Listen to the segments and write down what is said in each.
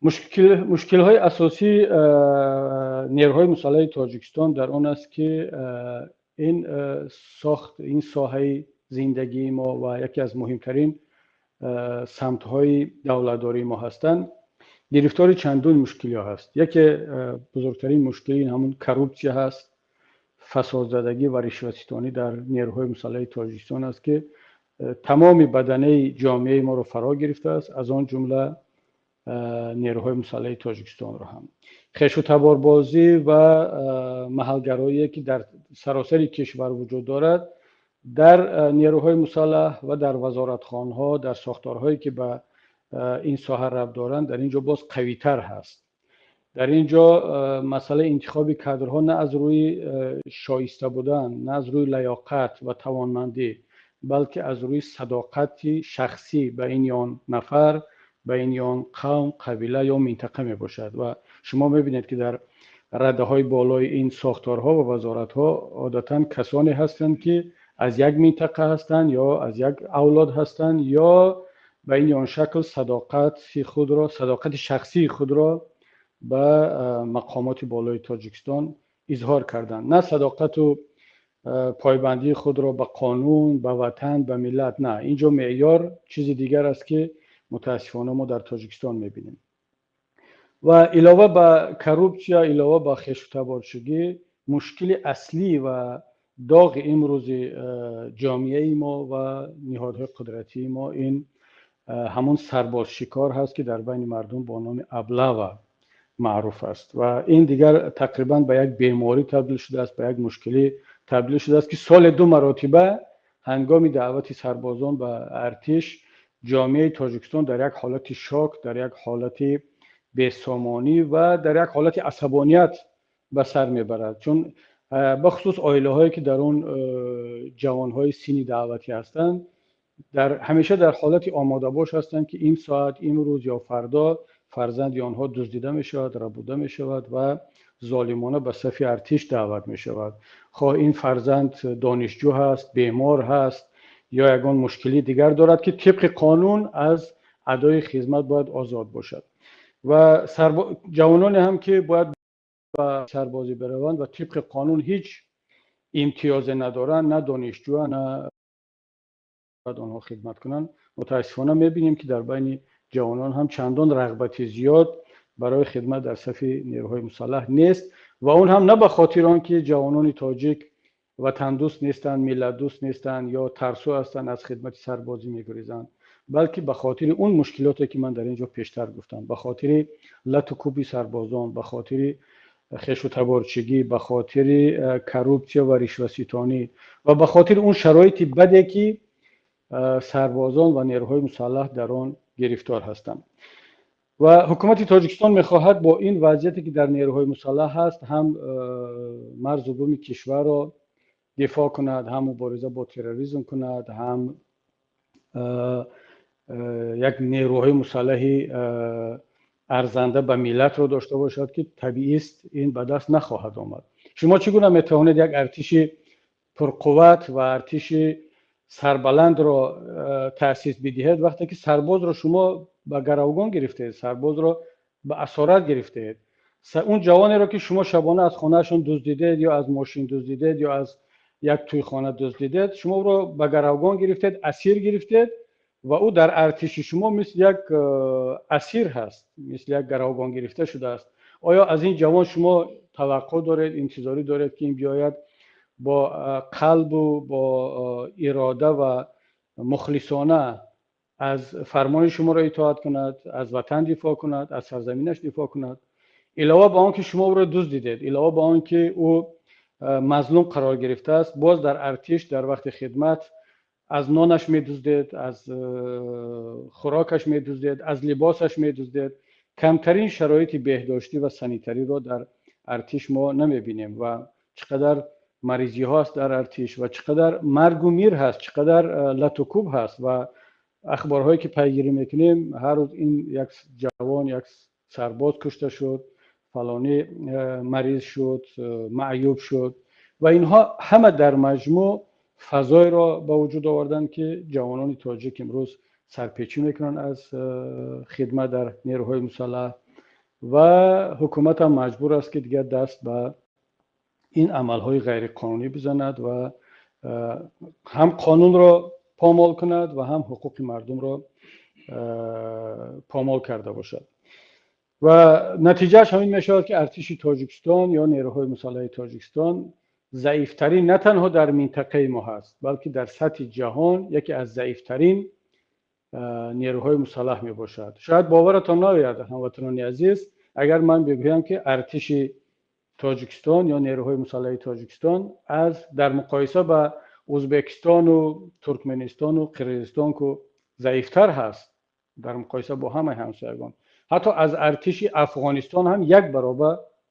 مشکل های اساسی نیروهای مسلح تاجیکستان در آن است که این این ساحه زندگی ما و یکی از مهمترین سمت های دولتداری ما هستند گرفتار چندون مشکلی ها هست. یکی بزرگترین مشکلی همون کروپسیا هست، فساد زدگی و رشوه‌ستانی در نیروهای مسلح تاجیکستان است که تمام بدنه جامعه ما رو فرا گرفته است، از آن جمله نیروهای مسلح تاجیکستان رو هم. خش و تباربازی و محلگرایی که در سراسر کشور وجود دارد در نیروهای مسلح و در وزارتخانه‌ها، در ساختارهایی که به این ساحه ربط دارند، در اینجا باز قوی‌تر هست. در اینجا مسئله انتخاب کادرها نه از روی شایسته بودن، نه از روی لیاقت و توانمندی، بلکه از روی صداقت شخصی به این یا نفر، به این یا قوم، قبیله یا منطقه می باشد. و شما میبینید که در رده های بالای این ساختارها و وزارتها عادتا کسانی هستند که از یک منطقه هستند یا از یک اولاد هستند یا به این یا شکل صداقت شخصی خود را به مقامات بالای تاجیکستان اظهار کردند، نه صداقت و پایبندی خود را به قانون، به وطن، به ملت. نه، اینجا معیار چیز دیگر است که متاسفانه ما در تاجیکستان میبینیم. و علاوه به کروپسیا، علاوه به خش و تبارچگی، مشکل اصلی و داغ امروز جامعه ما و نهادهای قدرتی ما این همون سرباز شکار هست که در بین مردم با نام ابله معروف است و این دیگر تقریبا به یک بیماری تبدیل شده است، به یک مشکلی تبدیل شده است که سال 2 مرتبه هنگام دعوت سربازان به ارتش، جامعه تاجیکستان در یک حالت شاک، در یک حالت بی‌سامانی و در یک حالت عصبانیت به سر میبرد، چون بخصوص عائله هایی که در اون جوان های سنی دعوتی هستند همیشه در حالت آماده باش هستند که این ساعت، این روز یا فردا فرزند آنها دزدیده می شود، ربوده می شود و ظالمانه به صف ارتش دعوت می شود. خواه این فرزند دانشجو هست، بیمار هست یا یگان مشکلی دیگر دارد که طبق قانون از ادای خدمت باید آزاد باشد و جوانان هم که باید به سربازی بروند و طبق قانون هیچ امتیازی ندارند، نه دانشجو نه باید آنها خدمت کنند. متاسفانه میبینیم که در بین جوانان هم چندان رغبت زیاد برای خدمت در صف نیروهای مسلح نیست و اون هم نه به خاطر آنکه جوانان تاجیک وطن دوست نیستند، ملت دوست نیستند یا ترسو هستند از خدمت سربازی میگریزند، بلکه به خاطر اون مشکلاتی که من در اینجا پیشتر گفتم، به خاطر لط و کوب سربازان، به خاطر خش و تبارچگی، به خاطر کروپسیا و رشوه‌ستانی و به خاطر اون شرایط بدی که سربازان و نیروهای مسلح در آن گرفتار هستند. و حکومت تاجیکستان میخواهد با این وضعیتی که در نیروهای مسلح هست هم مرز و بوم کشور را دفاع کند، هم مبارزه با تروریسم کند، هم یک نیروهای مسلح ارزنده به ملت را داشته باشد که طبیعی است این به دست نخواهد آمد. شما چگونه میتوانید یک ارتش پرقوت و ارتش سربلند را تأسیس بدهید وقتی که سرباز را شما به گروگان گرفتید، سرباز را به اسارت گرفتید؟ اون جوانی را که شما شبانه از خانهشون دزدیدید یا از ماشین دزدیدید یا از یک توی خانه دزدیدید، شما او را به گروگان گرفتید، اسیر گرفتید و او در ارتش شما مثل یک اسیر هست، مثل یک گروگان گرفته شده است. آیا از این جوان شما توقع دارید، انتظاری دارید که این بیاید با قلب و با اراده و مخلصانه از فرمان شما را اطاعت کند، از وطن دفاع کند، از سرزمینش دفاع کند؟ علاوه به آن که شما او را دزدیدید، علاوه به آن که او مظلوم قرار گرفته است، باز در ارتش در وقت خدمت از نانش می‌دزدید، از خوراکش می‌دزدید، از لباسش می‌دزدید. کمترین شرایط بهداشتی و سانیتری را در ارتش ما نمی‌بینیم و چقدر مریضی ها هست در ارتش و چقدر مرگ و میر هست، چقدر لط و کوب هست و اخبارهایی که پیگیری میکنیم هر روز این یک جوان، یک سرباز کشته شد، فلانی مریض شد، معیوب شد و اینها همه در مجموع فضای را به وجود آوردن که جوانان تاجیک امروز سرپیچی میکنن از خدمت در نیروهای مسلح و حکومت هم مجبور است که دیگر دست به این عملهای غیر قانونی بزند و هم قانون را پامال کند و هم حقوق مردم را پامال کرده باشد و نتیجهش همین میشود که ارتش تاجیکستان یا نیروهای مسلح تاجیکستان ضعیفترین نه تنها در منطقه ما هست بلکه در سطح جهان یکی از ضعیفترین نیروهای مسلح می باشد. شاید باورتان نیاید هموطنان عزیز اگر من بگویم که ارتش تاجیکستان یا نیروهای مسلح تاجیکستان از در مقایسه با ازبکستان و ترکمنستان و قرقیزستان که ضعیفتر هست در مقایسه با همه همسایگان، حتی از ارتش افغانستان هم یک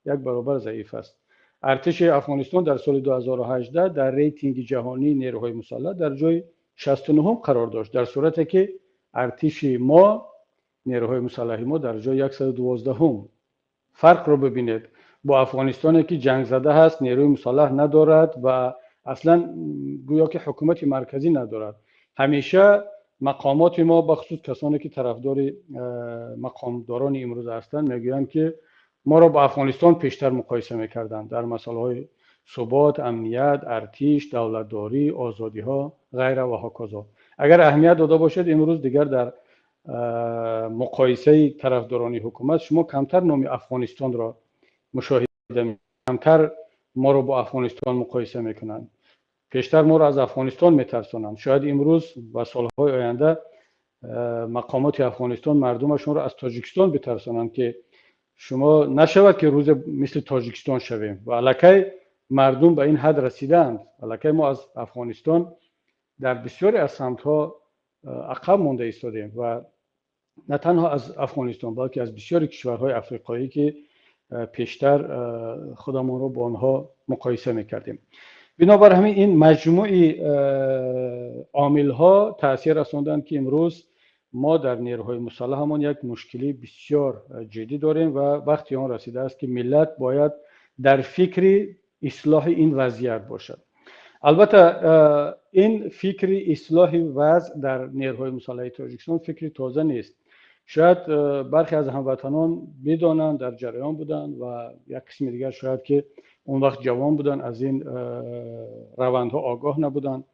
برابر ضعیف است. ارتش افغانستان در سال 2018 در ریتینگ جهانی نیروهای مسلح در جای 69 قرار داشت، در صورتی که ارتش ما نیروهای مسلح ما در جای 112. فرق رو ببینید، با افغانستانی که جنگ زده هست، نیروی مسلح ندارد و اصلا گویا که حکومت مرکزی ندارد. همیشه مقامات ما بخصوص کسانی که طرفدار مقامداران امروز هستند میگویند که ما را با افغانستان پیشتر مقایسه میکردند در مسائل ثبات، امنیت، ارتش، دولتداری، آزادی ها غیره و هاکذا. اگر اهمیت داده باشد امروز دیگر در مقایسه طرفداران حکومت شما کمتر نام افغانستان را مشاهده می، کمتر ما رو با افغانستان مقایسه میکنند، پیشتر ما رو از افغانستان میترسانند. شاید امروز و سالهای آینده مقامات افغانستان مردمشون رو از تاجیکستان بترسانند که شما نشود که روز مثل تاجیکستان شویم و الکی مردم به این حد رسیدند. الکی ما از افغانستان در بسیاری از سمت‌ها عقب مانده ایستادیم و نه تنها از افغانستان بلکه از بسیاری کشورهای افریقایی که پیشتر خودمون رو با آنها مقایسه میکردیم. بنابر همین این مجموعی عامل‌ها تأثیر رساندند که امروز ما در نیروهای مسلح همون یک مشکلی بسیار جدی داریم و وقتی آن رسیده است که ملت باید در فکر اصلاح این وضعیت باشد. البته این فکر اصلاح وضع در نیروهای مسلح تاجیکستان فکری تازه نیست. شاید برخی از هموطنان بدانند، در جریان بودند و یک قسم دیگر شاید که اون وقت جوان بودن از این روندها آگاه نبودند.